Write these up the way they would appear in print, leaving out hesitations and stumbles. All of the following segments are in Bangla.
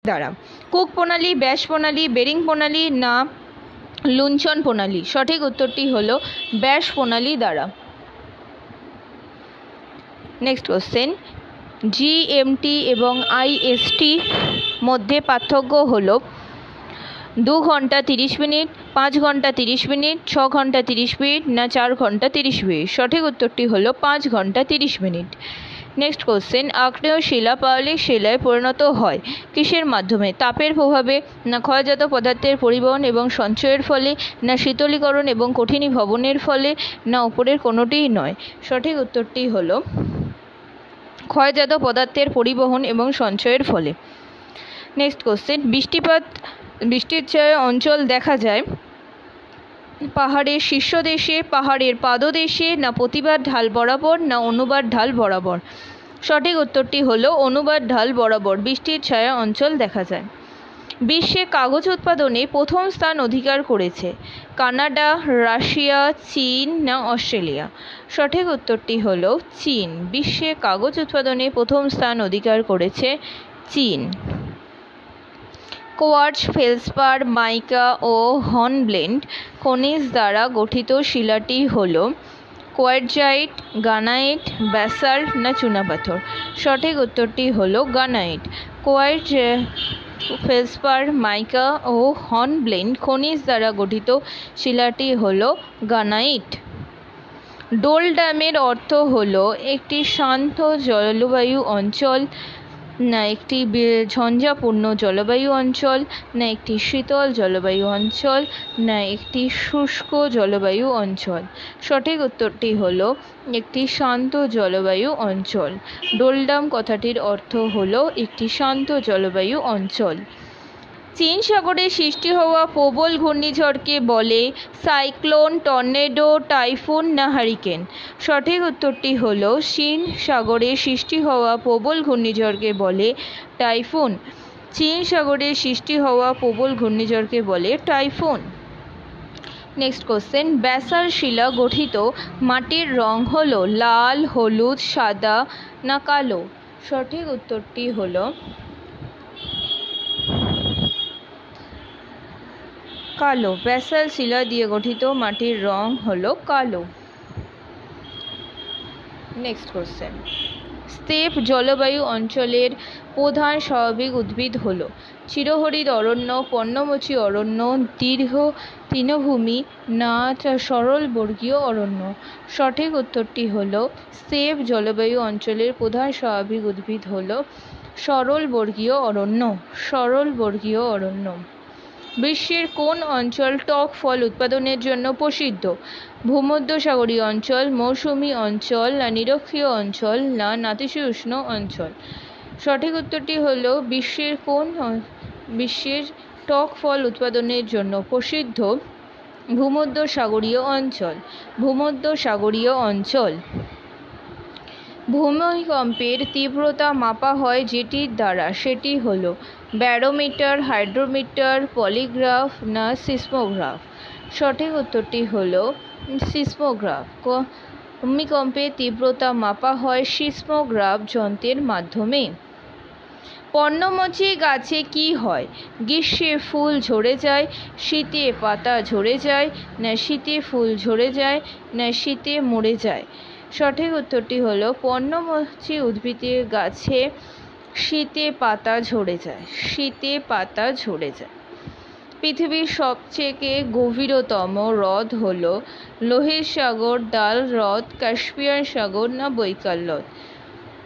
দ্বারা? কুক প্রণালী, ব্যাস প্রণালী, বেরিং প্রণালী না লুণ্ঠন প্রণালী? সঠিক উত্তরটি হলো ব্যাস প্রণালী দ্বারা। নেক্সট কোশ্চেন, জিএমটি এবং আইএসটি মধ্যে পার্থক্য হলো 2 ঘন্টা 30 মিনিট, 5 ঘন্টা 30 মিনিট, 6 ঘন্টা 30 মিনিট না 4 ঘন্টা 30 মিনিট? সঠিক উত্তরটি হলো 5 ঘন্টা 30 মিনিট। নেক্সট কোশ্চেন, আগ্নেয় শিলা পাললিক শিলায় পরিণত হয় কিসের মাধ্যমে? তাপের প্রভাবে না ক্ষয়জাত পদার্থের পরিবহন এবং সঞ্চয়ের ফলে না শীতলীকরণ এবং কঠিনীভবনের ফলে না উপরের কোনোটিই নয়? সঠিক উত্তরটি হলো ক্ষয়জাত পদার্থের পরিবহন এবং সঞ্চয়ের ফলে। নেক্সট কোশ্চেন, বৃষ্টিচ্ছায় অঞ্চল দেখা যায় পাহাড়ের শীর্ষদেশে, পাহাড়ের পাদদেশে না প্রতিবার ঢাল বরাবর না অনুবার ঢাল বরাবর? সঠিক উত্তরটি হলো অনুবার ঢাল বরাবর বৃষ্টির ছায়া অঞ্চল দেখা যায়। বিশ্বে কাগজ উৎপাদনে প্রথম স্থান অধিকার করেছে কানাডা, রাশিয়া, চীন না অস্ট্রেলিয়া? সঠিক উত্তরটি হলো চীন। বিশ্বে কাগজ উৎপাদনে প্রথম স্থান অধিকার করেছে চীন। কোয়ার্টজ, ফেলসপার, মাইকা ও হর্নব্লেন্ড খনিজ দ্বারা গঠিত শিলাটি হল কোয়ার্টজাইট, গ্রানাইট, ব্যাসাল্ট না চুনাপাথর? সঠিক উত্তরটি হল গ্রানাইট। কোয়ার্টজ, ফেলসপার, মাইকা ও হর্নব্লেন্ড খনিজ দ্বারা গঠিত শিলাটি হল গ্রানাইট। ডোল ড্যামের অর্থ হল একটি শান্ত জলবায়ু অঞ্চল না একটি ঝঞ্ঝাপূর্ণ জলবায়ু অঞ্চল না একটি শীতল জলবায়ু অঞ্চল না একটি শুষ্ক জলবায়ু অঞ্চল? সঠিক উত্তরটি হলো একটি শান্ত জলবায়ু অঞ্চল। ডোলডাম কথাটির অর্থ হলো একটি শান্ত জলবায়ু অঞ্চল। চীন সাগরে সৃষ্টি হওয়া প্রবল ঘূর্ণিঝড়কে বলে সাইক্লোন, টর্নেডো, টাইফুন না হারিকেন? সঠিক উত্তরটি হলো চীন সাগরে সৃষ্টি হওয়া প্রবল ঘূর্ণিঝড়কে বলে টাইফুন। চীন সাগরে সৃষ্টি হওয়া প্রবল ঘূর্ণিঝড়কে বলে টাইফুন। নেক্সট কোশ্চেন, ব্যাসাল্ট শিলা গঠিত মাটির রং হলো লাল, হলুদ, সাদা না কালো? সঠিক উত্তরটি হলো কালো। ব্যাসাল্ট শিলা দিয়ে গঠিত মাটির রং হলো কালো। নেক্সট কোশ্চেন, স্টেপ জলবায়ু অঞ্চলের প্রধান স্বাভাবিক উদ্ভিদ হলো চিরহরিৎ অরণ্য, পর্ণমোচী অরণ্য, দীর্ঘ তৃণভূমি না সরলবর্গীয় অরণ্য? সঠিক উত্তরটি হলো স্টেপ জলবায়ু অঞ্চলের প্রধান স্বাভাবিক উদ্ভিদ হলো সরলবর্গীয় অরণ্য। সরলবর্গীয় অরণ্য। বিশ্বের কোন অঞ্চল টক ফল উৎপাদনের জন্য প্রসিদ্ধ? ভূমধ্যসাগরীয় অঞ্চল, মৌসুমী অঞ্চল না নিরক্ষীয় অঞ্চল না নাতিশীতোষ্ণ অঞ্চল? সঠিক উত্তরটি হলো বিশ্বের টক ফল উৎপাদনের জন্য প্রসিদ্ধ ভূমধ্যসাগরীয় অঞ্চল। ভূমধ্যসাগরীয় অঞ্চল। ভূমিকম্পের তীব্রতা মাপা হয় যেটির দ্বারা, সেটি হলো ব্যারোমিটার, হাইড্রোমিটার, পলিগ্রাফ না সিসমোগ্রাফ? সঠিক উত্তরটি হলো সিসমোগ্রাফ। ভূমিকম্পের তীব্রতা মাপা হয় সিসমোগ্রাফ যন্ত্রের মাধ্যমে। পর্ণমোচী গাছে কি হয়? গ্রীষ্মে ফুল ঝরে যায়, শীতে পাতা ঝরে যায় না শীতে ফুল ঝরে যায় না শীতে মরে যায়? সঠিক উত্তরটি হলো পর্ণমোচী উদ্ভিদের গাছে শীতে পাতা ঝরে যায়। শীতে পাতা ঝরে যায়। পৃথিবীর সবচেয়ে গভীরতম হ্রদ হলো লোহিত সাগর, ডাল হ্রদ, কাস্পিয়ান সাগর না বৈকাল হ্রদ?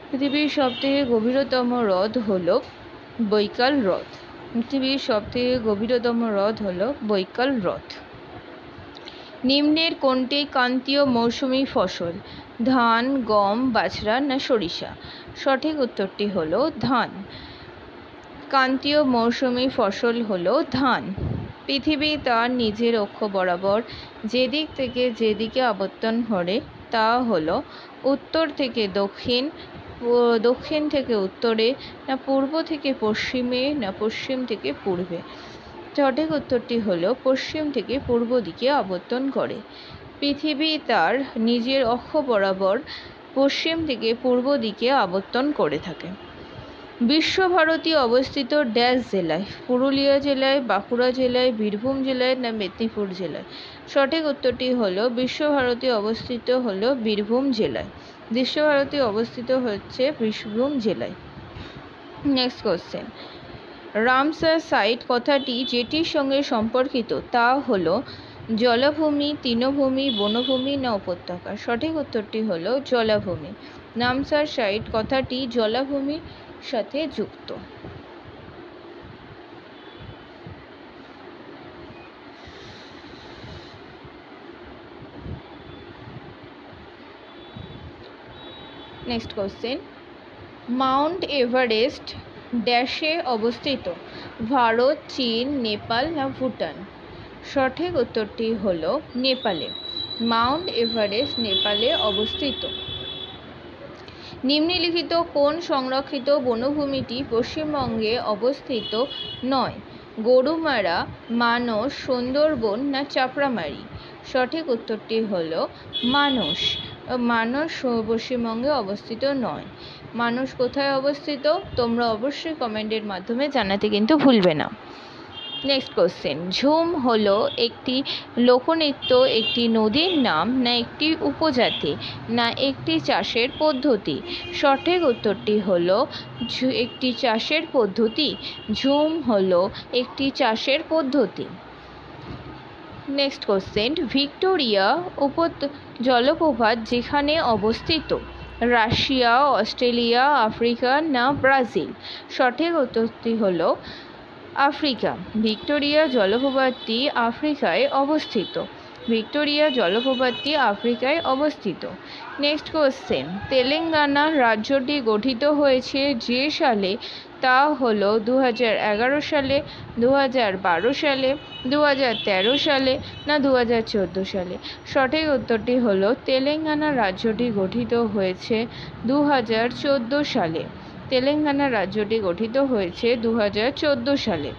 পৃথিবীর সবথেকে গভীরতম হ্রদ হলো বৈকাল হ্রদ। পৃথিবীর সবথেকে গভীরতম হ্রদ হলো বৈকাল হ্রদ। নিম্নের কোনটি ক্রান্তীয় মৌসুমী ফসল? ধান, গম, বাজরা না সরিষা? সঠিক উত্তরটি হলো ধান। ক্রান্তীয় মৌসুমী ফসল হলো ধান। পৃথিবী তার নিজের অক্ষ বরাবর যেদিক থেকে যেদিকে আবর্তন করে তা হলো উত্তর থেকে দক্ষিণ, দক্ষিণ থেকে উত্তরে না পূর্ব থেকে পশ্চিমে না পশ্চিম থেকে পূর্বে? সঠিক উত্তরটি হলো পশ্চিম থেকে পূর্ব দিকে আবর্তন করে। পৃথিবী তার নিজের অক্ষ বরাবর পশ্চিম থেকে পূর্ব দিকে আবর্তন করে থাকে। বিশ্বভারতী অবস্থিত ড্যাশ জেলায়? পুরুলিয়া জেলায়, বাঁকুড়া জেলায়, বীরভূম জেলায় না মেদিনীপুর জেলায়? সঠিক উত্তরটি হলো বিশ্বভারতী অবস্থিত হলো বীরভূম জেলায়। বিশ্বভারতী অবস্থিত হচ্ছে বীরভূম জেলায়। নেক্সট কোশ্চেন, রামসার সাইট কথাটি যেটির সঙ্গে সম্পর্কিত তা হলো জলাভূমি, তৃণভূমি, বনভূমি না উপত্যকা? সঠিক উত্তরটি হলো জলাভূমি। রামসার সাইট কথাটি জলাভূমির সাথে যুক্ত। নেক্সট কোশ্চেন, মাউন্ট এভারেস্ট ড্যাশে অবস্থিত? ভারত, চীন, নেপাল না ভুটান? সঠিক উত্তরটি হলো নেপালে। মাউন্ট এভারেস্ট নেপালে অবস্থিত। নিম্নলিখিত কোন সংরক্ষিত বনভূমিটি পশ্চিমবঙ্গে অবস্থিত নয়? গরুমারা, মানস, সুন্দরবন না চাপড়ামারি? সঠিক উত্তরটি হলো মানস। মানস পশ্চিমবঙ্গে অবস্থিত নয়। মানস কোথায় অবস্থিত তোমরা অবশ্যই কমেন্টের মাধ্যমে জানাতে কিন্তু ভুলবে না। নেক্সট কোশ্চেন, ঝুম হলো একটি লোকনৃত্য, একটি নদীর নাম না একটি উপজাতি না একটি চাষের পদ্ধতি? সঠিক উত্তরটি হলো একটি চাষের পদ্ধতি। ঝুম হলো একটি চাষের পদ্ধতি। নেক্সট কোশ্চেন, ভিক্টোরিয়া জলপ্রপাত যেখানে অবস্থিত? রাশিয়া, অস্ট্রেলিয়া, আফ্রিকা না ব্রাজিল? সঠিক উত্তরটি হলো আফ্রিকা। ভিক্টোরিয়া জলপ্রপাতটি আফ্রিকায় অবস্থিত। ভিক্টোরিয়া জলপ্রপাতটি আফ্রিকায় অবস্থিত। নেক্সট কোশ্চেন, তেলেঙ্গানা রাজ্যটি গঠিত হয়েছে যে সালে তা হলো 2011 সালে, 2012 সালে, 2013 সালে না 2014 সালে? সঠিক উত্তরটি হলো তেলেঙ্গানা রাজ্যটি গঠিত হয়েছে 2014 সালে। তেলেঙ্গানা রাজ্যটি গঠিত হয়েছে 2014 সালে।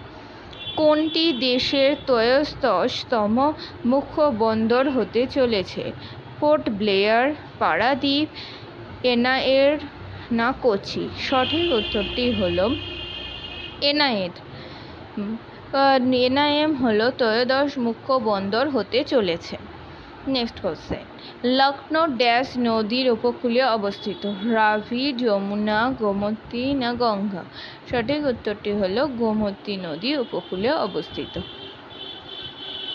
কোনটি দেশের ত্রয়োদশতম মুখ্য বন্দর হতে চলেছে? পোর্ট ব্লেয়ার, পারাদ্বীপ, এনায়ের না কোচি? সঠিক উত্তরটি হলো এনায়ের। এনআইএম হলো ত্রয়োদশ মুখ্য বন্দর হতে চলেছে। নেক্সট কোশ্চেন, লখনৌ ড্যাশ নদীর উপকূলে অবস্থিত? রাভি, যমুনা, গোমতী না গঙ্গা? সঠিক উত্তরটি হলো গোমতী নদীর উপকূলে অবস্থিত।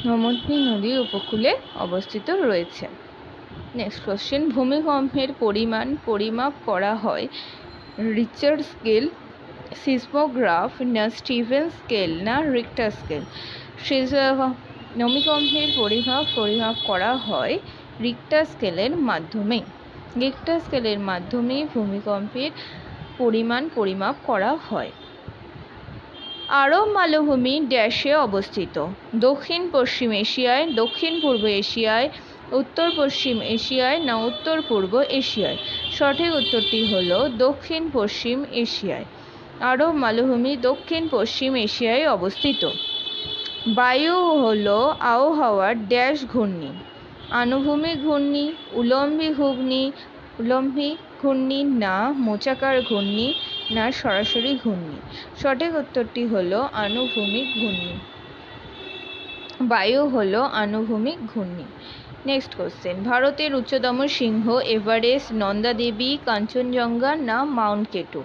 গোমতী নদীর উপকূলে অবস্থিত রয়েছে। নেক্সট কোশ্চেন, ভূমিকম্পের পরিমাণ পরিমাপ করা হয় রিচার স্কেল, সিসমোগ্রাফ না স্টিভেন স্কেল না রিক্টার স্কেল? ভূমিকম্পের পরিমাপ করা হয় রিক্টার স্কেলের মাধ্যমে। রিক্টার স্কেলের মাধ্যমে ভূমিকম্পের পরিমাণ পরিমাপ করা হয়। আরব মালভূমি ড্যাশে অবস্থিত? দক্ষিণ পশ্চিম এশিয়ায়, দক্ষিণ পূর্ব এশিয়ায়, উত্তর পশ্চিম এশিয়ায় না উত্তর পূর্ব এশিয়ায়? সঠিক উত্তরটি হলো দক্ষিণ পশ্চিম এশিয়ায়। আরব মালভূমি দক্ষিণ পশ্চিম এশিয়ায় অবস্থিত। বায়ু হলো আবহাওয়ার ড্যাশ ঘূর্ণি? আনুভূমিক ঘূর্ণি, উলম্বিক ঘূর্ণি না মোচাকার ঘূর্ণি না সরাসরি ঘূর্ণি? সঠিক উত্তরটি হলো আনুভূমিক ঘূর্ণি। বায়ু হলো আনুভূমিক ঘূর্ণি। নেক্সট কোশ্চেন, ভারতের উচ্চতম শৃঙ্গ এভারেস্ট, নন্দা দেবী, কাঞ্চনজঙ্ঘা না মাউন্ট কেটু?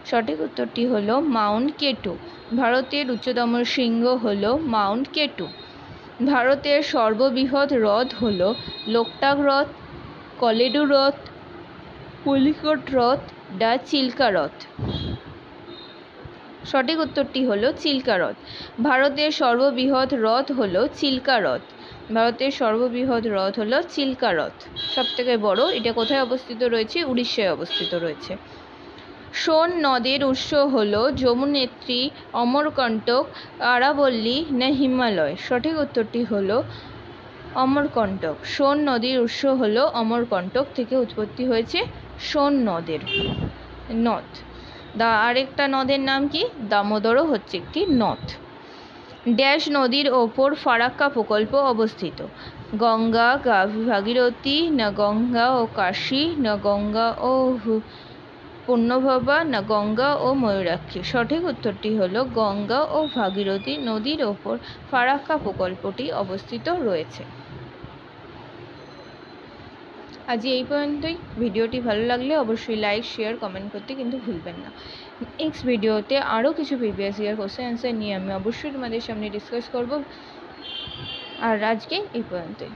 সঠিক উত্তরটি হলো মাউন্ট কেটু। ভারতের উচ্চতম শৃঙ্গ হলো মাউন্ট কেটু। ভারতের সর্ববৃহৎ হ্রদ হলো লোকটাক হ্রদ, কলেডু হ্রদ, পুলিকট হ্রদ না চিল্কা হ্রদ? সঠিক উত্তরটি হলো চিল্কা হ্রদ। ভারতের সর্ববৃহৎ হ্রদ হলো চিল্কা হ্রদ। ভারতের সর্ববৃহৎ হ্রদ হলো চিল্কা হ্রদ, সবথেকে বড়। এটা কোথায় অবস্থিত রয়েছে? উড়িষ্যায় অবস্থিত রয়েছে। সোন নদের উৎস হলো যমুনেত্রী, অমরকণ্টক, আরাবল্লী না হিমালয়? সঠিক উত্তরটি হলো অমরকণ্টক। সোন নদীর উৎস হলো অমরকণ্টক থেকে উৎপত্তি হয়েছে সোন নদের নদ। আরেকটা নদের নাম কি? দামোদরও হচ্ছে একটি নদ। ড্যাশ নদীর ওপর ফারাক্কা প্রকল্প অবস্থিত? গঙ্গা, ভাগীরথী না গঙ্গা ও কাশী না গঙ্গা ও পুণ্যভবা না গঙ্গা ও ময়ূরাক্ষী? সঠিক উত্তরটি হলো গঙ্গা ও ভাগীরথী নদীর ওপর ফারাক্কা প্রকল্পটি অবস্থিত রয়েছে। আজ এই পর্যন্তই। ভিডিওটি ভালো লাগলে অবশ্যই লাইক শেয়ার কমেন্ট করতে কিন্তু ভুলবেন না। নেক্সট ভিডিওতে আরও কিছু প্রিভিয়াস ইয়ার কোশ্চেন অ্যান্সার নিয়ে আমি অবশ্যই তোমাদের সামনে ডিসকাস করব। আর আজকে এই পর্যন্তই।